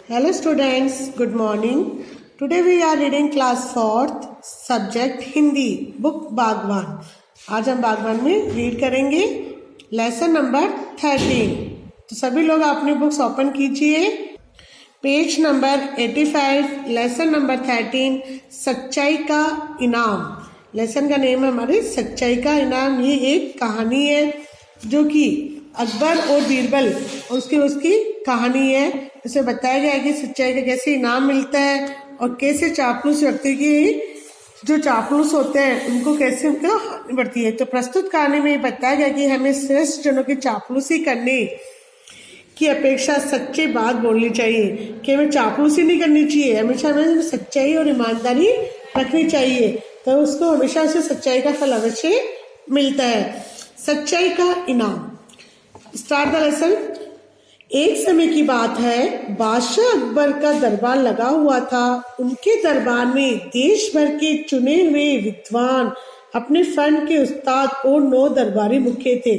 Hello students, good morning. Today we are reading class 4th subject Hindi book बागवान. आज हम बागवान में रीड करेंगे लेसन नंबर 13. तो सभी लोग अपनी बुक्स ओपन कीजिए. पेज नंबर 85, लेसन नंबर 13, सच्चाई का इनाम. लेसन का नेम है हमारे सच्चाई का इनाम. ये एक कहानी है जो कि अकबर और बीरबल उसकी कहानी है. इसमें बताया गया है कि सच्चाई का कैसे इनाम मिलता है और कैसे चापलूस व्यक्ति की जो चापलूस होते हैं उनको कैसे उनका हानि बढ़ती है. तो प्रस्तुत कहानी में बताया गया कि हमें श्रेष्ठ जनों की चापलूसी करने की अपेक्षा सच्ची बात बोलनी चाहिए, कि हमें चापलूसी नहीं करनी चाहिए. हमेशा हमें सच्चाई और ईमानदारी रखनी चाहिए, तो उसको हमेशा से सच्चाई का फल अवश्य मिलता है. सच्चाई का इनाम. Start the lesson. एक समय की बात है, बादशाह अकबर का दरबार लगा हुआ था. उनके दरबार में देश भर के चुने हुए विद्वान, अपने फन के उस्ताद और 9 दरबारी मुख्य थे.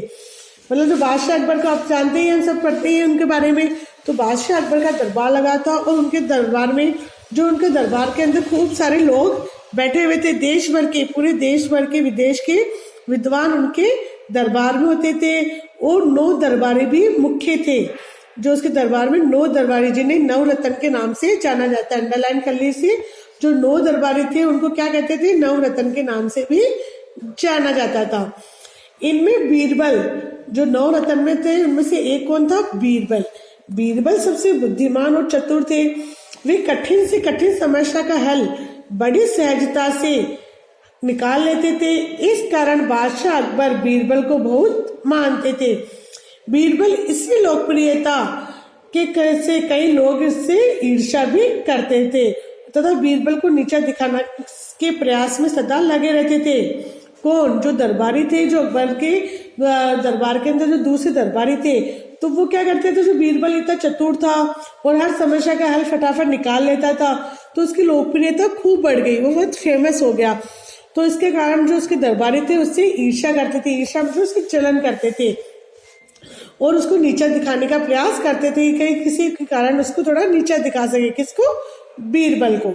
मतलब जो बादशाह अकबर को आप जानते ही, हम सब पढ़ते हैं उनके बारे में. तो बादशाह अकबर का दरबार लगा था और उनके दरबार में जो उनके दरबार के अंदर खूब सारे लोग बैठे हुए थे. देश भर के, पूरे देश भर के, विदेश के विद्वान उनके दरबार में होते थे. और 9 दरबारी भी मुख्य थे. जो उसके दरबार में 9 दरबारी, जिन्हें नवरत्न के नाम से जाना जाता है. अंडरलाइन कर लीजिए. जो 9 दरबारी थे उनको क्या कहते थे? नवरत्न के नाम से भी जाना जाता था. इनमें बीरबल, जो 9 रत्न में थे उनमें से एक कौन था? बीरबल. बीरबल सबसे बुद्धिमान और चतुर थे. वे कठिन से कठिन समस्या का हल बड़ी सहजता से निकाल लेते थे. इस कारण बादशाह अकबर बीरबल को बहुत मानते थे. बीरबल इसलिए लोकप्रियता के से कई लोग इससे ईर्ष्या भी करते थे तथा बीरबल को नीचा दिखाने के प्रयास में सदा लगे रहते थे. कौन? जो दरबारी थे, जो अकबर के दरबार के अंदर जो दूसरे दरबारी थे. तो वो क्या करते थे? जो बीरबल इतना चतुर था और हर समस्या का हल फटाफट निकाल लेता था, तो उसकी लोकप्रियता खूब बढ़ गई. वो बहुत फेमस हो गया. तो इसके कारण जो उसके दरबारी थे उससे ईर्ष्या करते थे. ईर्ष्या मतलब उसकी चलन करते थे और उसको नीचा दिखाने का प्रयास करते थे, कहीं किसी के कारण उसको थोड़ा नीचा दिखा सके. किसको? बीरबल को.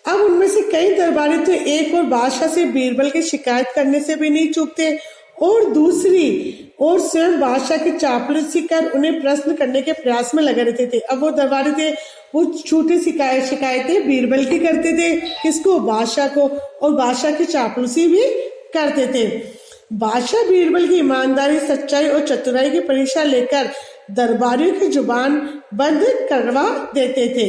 अब उनमें से कई दरबारी तो एक और बादशाह से बीरबल की शिकायत करने से भी नहीं चूकते और दूसरी और स्वयं बादशाह की चापलूसी कर उन्हें प्रश्न करने के प्रयास में लगे रहते थे. अब वो दरबारी थे, वो छोटी शिकायतें बीरबल की करते थे. किसको? बादशाह को. और बादशाह की चापलूसी भी करते थे. बादशाह बीरबल की ईमानदारी, सच्चाई और चतुराई की परीक्षा लेकर दरबारियों की जुबान बंद करवा देते थे.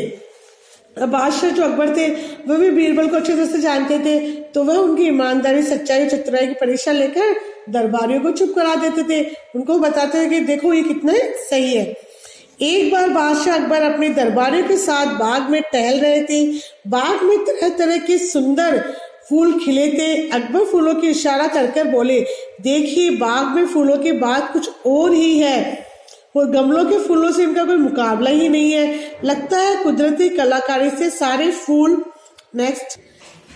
बादशाह जो अकबर थे वह भी बीरबल को अच्छे तरह से जानते थे, तो वह उनकी ईमानदारी, सच्चाई और चतुराई की परीक्षा लेकर दरबारियों को चुप करा देते थे. उनको बताते थे कि देखो ये कितना सही है. एक बार बादशाह अकबर अपने दरबारियों के साथ बाग में टहल रहे थे. बाग में तरह तरह के सुंदर फूल खिले थे. अकबर फूलों की इशारा कर बोले, देखिए बाग में फूलों की बात कुछ और ही है. और गमलों के फूलों से इनका कोई मुकाबला ही नहीं है. लगता है कुदरती कलाकारी से सारे फूल नेक्स्ट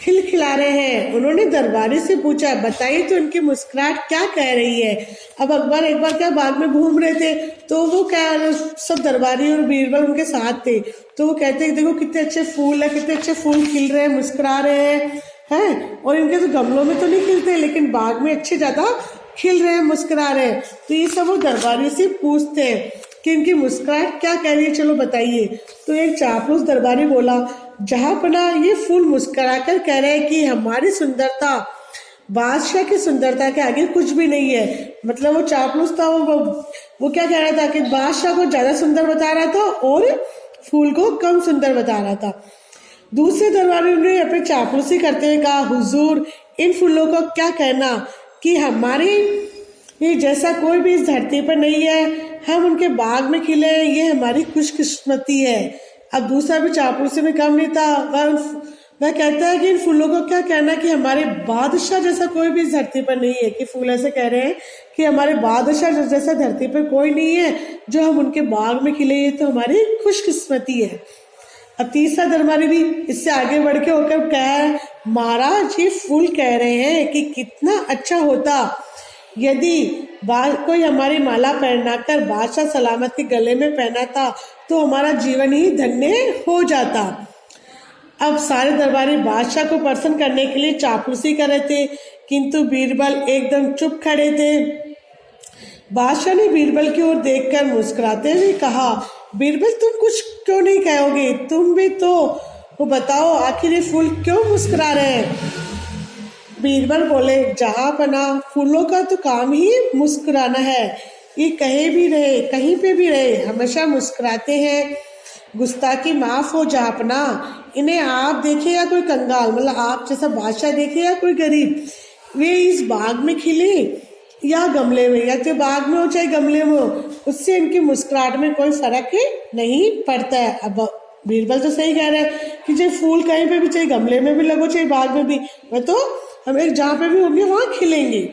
खिलखिला रहे हैं. उन्होंने दरबारी से पूछा, बताइए तो इनकी मुस्कुराहट क्या कह रही है. अब अकबर एक बार क्या बाग में घूम रहे थे, तो वो क्या सब दरबारी और बीरबल उनके साथ थे. तो वो कहते हैं देखो कितने अच्छे फूल है, कितने अच्छे फूल खिल रहे हैं, मुस्कुरा रहे हैं. और इनके तो गमलों में तो नहीं खिलते, लेकिन बाग में अच्छे ज्यादा खिल रहे हैं, मुस्कुरा रहे हैं. तो ये सब वो दरबारी से पूछते हैं कि इनकी मुस्कुराहट क्या कह रही है, चलो बताइए. तो एक चापलूस दरबारी बोला, जहांपना ये फूल मुस्कुराकर कह रहे हैं कि हमारी सुंदरता बादशाह की सुंदरता के आगे कुछ भी नहीं है. मतलब वो चापलूस था. वो क्या कह रहा था कि बादशाह को ज्यादा सुंदर बता रहा था और फूल को कम सुंदर बता रहा था. दूसरे दरबारी ने अपने चापलूसी करते हुए कहा, हुजूर इन फूलों को क्या कहना कि हमारे ये जैसा कोई भी इस धरती पर नहीं है. हम उनके बाग में खिले हैं, ये हमारी खुशकिस्मती है. अब दूसरा भी चापलूसी में कम नहीं था. वह कहता है कि इन फूलों को क्या कहना कि हमारे बादशाह जैसा कोई भी इस धरती पर नहीं है. कि फूल ऐसे कह रहे हैं कि हमारे बादशाह जैसा धरती पर कोई नहीं है, जो हम उनके बाग में खिले, ये तो हमारी खुशकिस्मती है. अब तीसरा दरबारी भी इससे आगे बढ़ के होकर कहा, महाराज ये फूल कह रहे हैं कि कितना अच्छा होता यदि कोई हमारी माला पहनाकर बादशाह सलामत के गले में पहनाता तो हमारा जीवन ही धन्य हो जाता। अब सारे दरबारी बादशाह को प्रसन्न करने के लिए चापलूसी कर रहे थे, किंतु बीरबल एकदम चुप खड़े थे। बादशाह ने बीरबल की ओर देखकर मुस्कुराते हुए कहा, बीरबल तुम कुछ क्यों नहीं कहोगे? तुम भी तो बताओ, आखिर ये फूल क्यों मुस्कुरा रहे हैं? बीरबल बोले, जहांपना, फूलों का तो काम ही मुस्कुराना है। ये कहीं भी रहे, कहीं पे भी रहे, हमेशा मुस्कुराते हैं। गुस्ताखी माफ हो जहांपना, इन्हें आप देखे या कोई कंगाल, मतलब आप जैसा बादशाह देखे या कोई गरीब, वे इस बाग में खिले या गमले में, या तो बाग में हो चाहे गमले में हो, उससे इनकी मुस्कुराहट में कोई फर्क नहीं पड़ता है। अब बीरबल तो सही कह रहे हैं कि चाहे फूल कहीं पे भी, चाहे गमले में भी लगो चाहे बाग में भी, वह तो हमें जहाँ पे भी होंगे वहाँ खिलेंगे।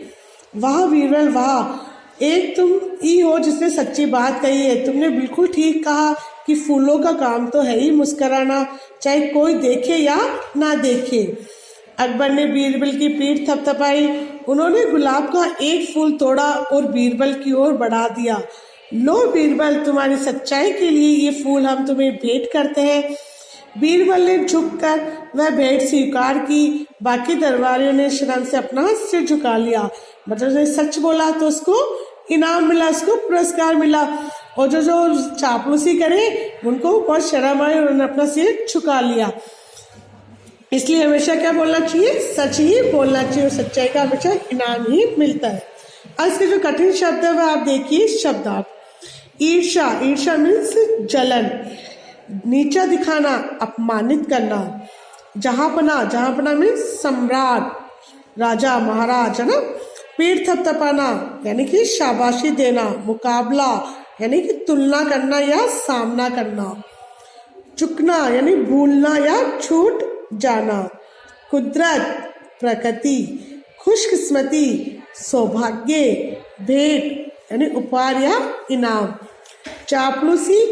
वाह बीरबल वाह, एक तुम ही हो जिसने सच्ची बात कही है। तुमने बिल्कुल ठीक कहा कि फूलों का काम तो है ही मुस्कुराना, चाहे कोई देखे या ना देखे। अकबर ने बीरबल की पीठ थपथपाई। उन्होंने गुलाब का एक फूल तोड़ा और बीरबल की ओर बढ़ा दिया। लो बीरबल, तुम्हारी सच्चाई के लिए ये फूल हम तुम्हें भेंट करते हैं। बीरबल ने झुककर वह भेंट स्वीकार की। बाकी दरबारियों ने शर्म से अपना सिर झुका लिया, मतलब उसने सच बोला तो उसको इनाम मिला, उसको पुरस्कार मिला, और जो चापलूसी करे उनको बहुत शर्म आई और उन्होंने अपना सिर झुका लिया। इसलिए हमेशा क्या बोलना चाहिए? सच ही बोलना चाहिए, और सच्चाई का हमेशा इनाम ही मिलता है। आज के जो कठिन शब्द है वह आप देखिए शब्दार्थ। ईर्ष्या, ईर्ष्या मीन्स जलन, नीचा दिखाना, अपमानित करना। जहांपना, जहांपना मीन्स सम्राट, राजा, महाराज, है ना। पीठ थपथपाना यानी कि शाबाशी देना। मुकाबला यानी कि तुलना करना या सामना करना। चुकना यानी भूलना या छूट जाना। कुदरत, प्रकृति। खुशकिस्मती, सौभाग्य। भेंट यानी उपहार या इनाम। चापलूसी,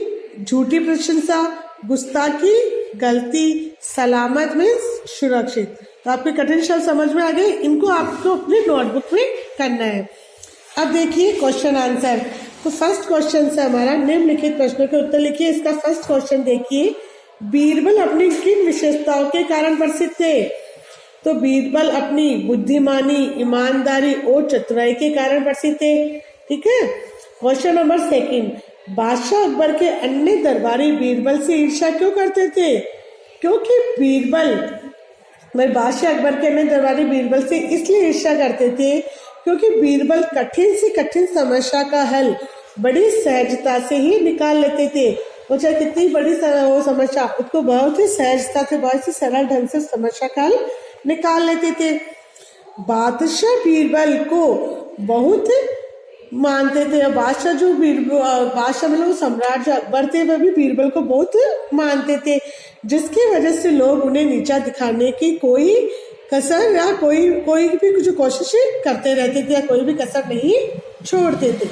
झूठी प्रशंसा। गुस्ताखी, गलती। सलामत मीन्स सुरक्षित। तो आपके कठिन शब्द समझ में आ गए, इनको आपको अपनी नोटबुक में करना है। अब देखिए क्वेश्चन आंसर। तो फर्स्ट क्वेश्चन से हमारा निम्नलिखित प्रश्नों के उत्तर लिखिए। इसका फर्स्ट क्वेश्चन देखिए, बीरबल अपनी किन विशेषताओं के कारण प्रसिद्ध थे? तो बीरबल अपनी बुद्धिमानी, ईमानदारी और चतुराई के कारण प्रसिद्ध थे। ठीक है। क्वेश्चन नंबर सेकंड, बादशाह अकबर के अन्य दरबारी बीरबल से ईर्ष्या क्यों करते थे? क्योंकि बीरबल, बादशाह अकबर के अन्य दरबारी बीरबल से इसलिए ईर्ष्या करते थे क्योंकि बीरबल कठिन से कठिन समस्या का हल बड़ी सहजता से ही निकाल लेते थे। वो चाहे कितनी बड़ी हो समस्या, उसको बहुत ही सहजता से, बहुत ही सरल ढंग से समस्या का हल निकाल लेते थे। बादशाह बीरबल को बहुत मानते थे। बादशाह जो बादशाह मतलब सम्राट जो अकबर थे वह भी बीरबल को बहुत मानते थे, जिसकी वजह से लोग उन्हें नीचा दिखाने की कोई कसर या कोई भी कुछ कोशिश करते रहते थे, या कोई भी कसर नहीं छोड़ते थे।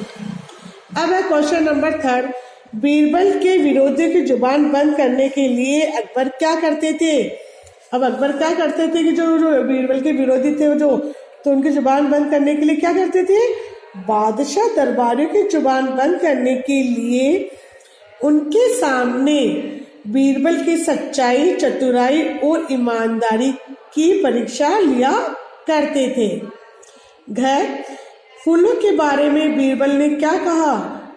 अब है क्वेश्चन नंबर थर्ड, बीरबल के विरोधी की जुबान बंद करने के लिए अकबर क्या करते थे? अब अकबर क्या करते थे कि जो बीरबल के विरोधी थे तो उनकी जुबान बंद करने के लिए क्या करते थे? बादशाह दरबारियों की जुबान बंद करने के लिए उनके सामने बीरबल की सच्चाई, चतुराई और ईमानदारी की परीक्षा लिया करते थे। घर फूलों के बारे में बीरबल ने क्या कहा?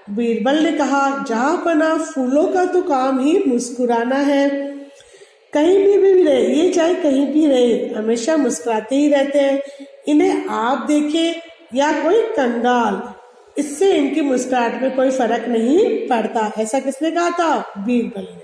बीरबल ने कहा, जहांपना, फूलों का तो काम ही मुस्कुराना है। कहीं भी रहे, ये चाहे कहीं भी रहे, हमेशा मुस्कुराते ही रहते हैं। इन्हें आप देखें या कोई कंगाल, इससे इनकी मुस्कुराहट में कोई फर्क नहीं पड़ता। ऐसा किसने कहा था? बीरबल ने।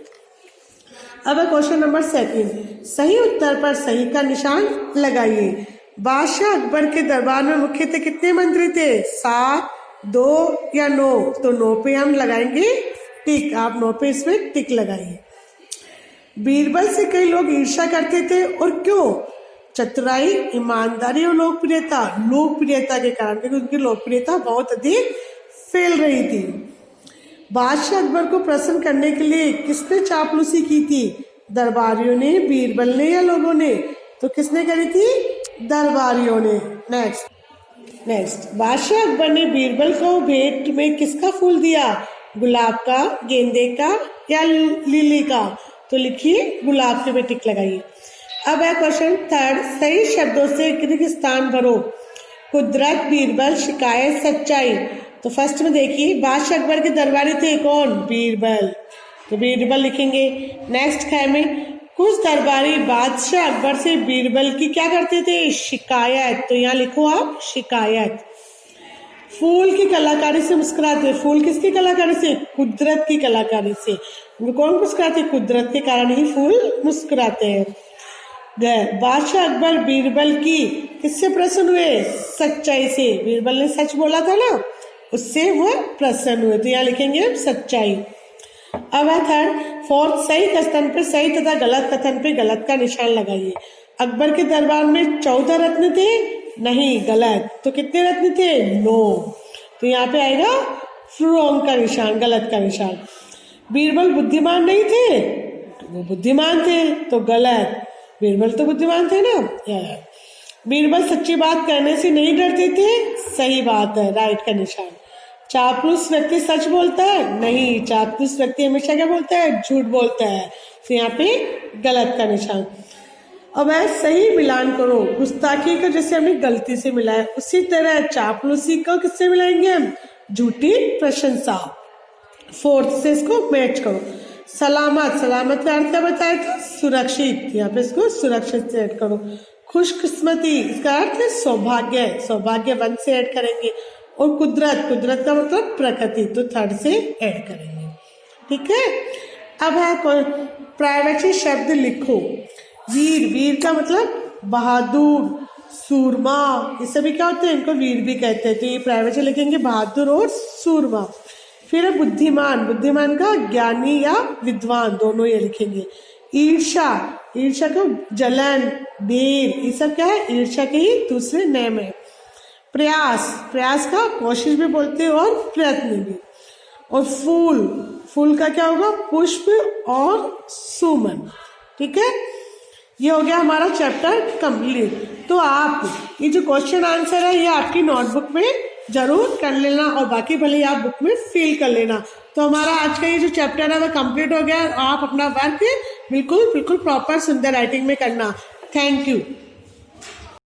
अब क्वेश्चन नंबर सेकंड, सही उत्तर पर सही का निशान लगाइए। बादशाह अकबर के दरबार में मुख्यतः कितने मंत्री थे? 7, 2 या 9? तो 9 पे हम लगाएंगे टिक। आप 9 पे इसमें टिक लगाइए। बीरबल से कई लोग ईर्ष्या करते थे, और क्यों? चतुराई, ईमानदारी और लोकप्रियता के कारण, क्योंकि उनकी लोकप्रियता बहुत अधिक फैल रही थी। बादशाह अकबर को प्रसन्न करने के लिए किसने चापलूसी की थी? दरबारियों ने, बीरबल ने या लोगों ने? तो किसने करी थी? दरबारियों ने। नेक्स्ट, नेक्स्ट, बादशाह अकबर ने बीरबल को भेंट में किसका फूल दिया? गुलाब का, गेंदे का या लिली का? तो लिखिए गुलाब के पे टिक लगाइए। अब है क्वेश्चन थर्ड, सही शब्दों से रिक्त स्थान भरो। कुदरत, बीरबल, शिकायत, सच्चाई। तो फर्स्ट में देखिए, बादशाह अकबर के दरबारी थे कौन? बीरबल, तो बीरबल लिखेंगे। नेक्स्ट ख में, कुछ दरबारी बादशाह अकबर से बीरबल की क्या करते थे? शिकायत, तो यहाँ लिखो आप शिकायत। फूल की कलाकारी से मुस्कुराते, फूल किसकी कलाकारी से? कुदरत की कलाकारी से। कौन मुस्कुराते? कुदरत के कारण ही फूल मुस्कुराते हैं। बादशाह अकबर बीरबल की किससे प्रसन्न हुए? सच्चाई से, बीरबल ने सच बोला था ना, उससे वो प्रसन्न हुए, तो यहाँ लिखेंगे सच्चाई। अब है थर्ड, फोर्थ, सही कथन पे सही तथा गलत कथन पे गलत का निशान लगाइए। अकबर के दरबार में 14 रत्न थे? नहीं, गलत। तो कितने रत्न थे? 9, तो यहाँ पे आएगा रॉन्ग का निशान, गलत का निशान। बीरबल बुद्धिमान नहीं थे? वो बुद्धिमान थे, तो गलत। बीरबल तो बुद्धिमान थे ना। बीरबल सच्ची बात करने से नहीं डरते थे? सही बात है, राइट का निशान। चापलूस व्यक्ति सच बोलता है? नहीं, चापलूस व्यक्ति हमेशा क्या बोलता है? झूठ बोलता है, तो यहाँ पे गलत का निशान। अब है सही मिलान करो। गुस्ताखी को जैसे हमने गलती से मिलाया, उसी तरह चापलूसी को किससे मिलाएंगे हम? झूठी प्रशंसा। फोर्थ से इसको मैच करो। सलामत, सलामत का अर्थ क्या बताया था? सुरक्षित, यहाँ पे इसको सुरक्षित से ऐड करो। खुशकिस्मती, इसका अर्थ है सौभाग्य, सौभाग्यवंत से ऐड करेंगे। और कुदरत, कुदरत का मतलब प्रकृति, तो थर्ड से ऐड करेंगे। ठीक है। अब है पर्यायवाची शब्द लिखो। वीर, वीर का मतलब बहादुर, सूरमा, ये सभी क्या होते हैं? इनको वीर भी कहते हैं, तो ये पर्यायवाची लिखेंगे बहादुर और सूरमा। फिर है बुद्धिमान, बुद्धिमान का ज्ञानी या विद्वान, दोनों ये लिखेंगे। ईर्षा, ईर्षा का जलन, देर, ये सब क्या है? ईर्षा के ही दूसरे नेम है। प्रयास, प्रयास का कोशिश भी बोलते हैं और प्रयत्न भी। और फूल, फूल का क्या होगा? पुष्प और सुमन। ठीक है, ये हो गया हमारा चैप्टर कंप्लीट। तो आप ये जो क्वेश्चन आंसर है ये आपकी नोटबुक में जरूर कर लेना और बाकी भले आप बुक में फिल कर लेना। तो हमारा आज का ये जो चैप्टर है वो कंप्लीट हो गया। आप अपना वर्क बिल्कुल बिल्कुल प्रॉपर सुंदर राइटिंग में करना। Thank you.